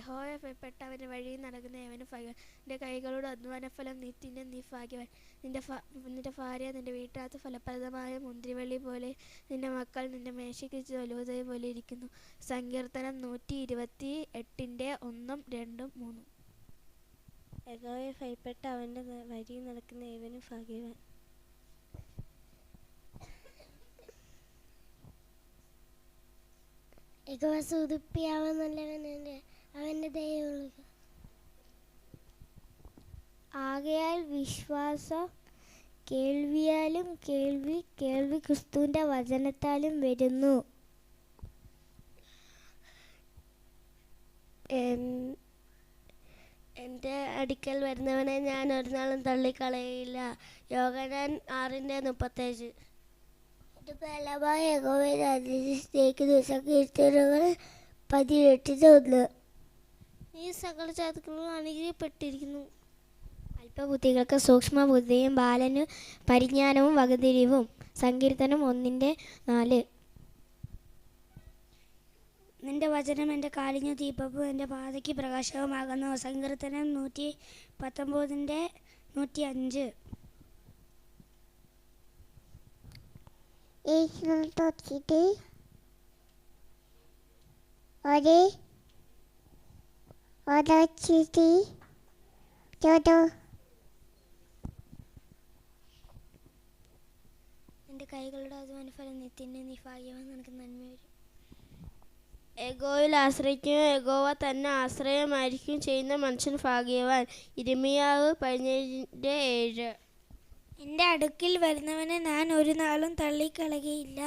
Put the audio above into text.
യഹോവയെ ഭയപ്പെട്ട അവൻ്റെ വഴിയിൽ നടക്കുന്ന ഏവനും ഭാഗ്യവാൻ. നിന്റെ കൈകളുടെ അധ്വാനഫലം നീ തിന്നെ, നീ ഭാഗ്യവാൻ. നിന്റെ ഭാര്യ നിന്റെ വീട്ടാത്ത ഫലപ്രദമായ മുന്തിരിവള്ളി പോലെ, നിന്റെ മക്കൾ നിന്റെ മേശയ്ക്ക് ഒലിവുതൈ പോലെ ഇരിക്കുന്നു. സങ്കീർത്തനം 128 1, 2, 3. യഹോവയെ ഭയപ്പെട്ട അവൻ്റെ വഴിയിൽ നടക്കുന്ന ഏവനും ഭാഗ്യവാൻ. യഹോവ സ്തുതിപ്പാവുന്നവൻ, അവൻ്റെ ദയയുള്ളത്. ആകയാൽ വിശ്വാസം കേൾവിയാലും, കേൾവി ക്രിസ്തുവിൻ്റെ വചനത്താലും വരുന്നു. എൻ്റെ അടുക്കൽ വരുന്നവനെ ഞാൻ ഒരു നാളും തള്ളിക്കളയില്ല. യോഹന്നാൻ 6:37. ബലമായ യഹോവയെ സ്നേഹിക്കുന്നു. സങ്കീർത്തനങ്ങൾ 18:1. നീ സകല ജാതികളും അനുഗ്രഹിക്കപ്പെട്ടിരിക്കുന്നു. അല്പബുദ്ധികൾക്ക് സൂക്ഷ്മബുദ്ധിയും ബാലന് പരിജ്ഞാനവും വകതിരിവും. സങ്കീർത്തനം 1:4. നിന്റെ വചനം എൻ്റെ കാലിന് ദീപവും എൻ്റെ പാതയ്ക്ക് പ്രകാശവുമാകുന്നു. സങ്കീർത്തനം 119:105. നിന്റെ കൈകളുടെ അധ്വാനഫലം നീ തിന്നെ, നീ ഭാഗ്യവാൻ. നിനക്ക് നന്മ വരും. യഹോവയിൽ ആശ്രയിക്കുകയും യഹോവ തന്നെ ആശ്രയമായിരിക്കുകയും ചെയ്യുന്ന മനുഷ്യൻ ഭാഗ്യവാൻ. യിരെമ്യാവ് 17:7. എൻ്റെ അടുക്കിൽ വരുന്നവനെ ഞാൻ ഒരു നാളും തള്ളിക്കളകയില്ല.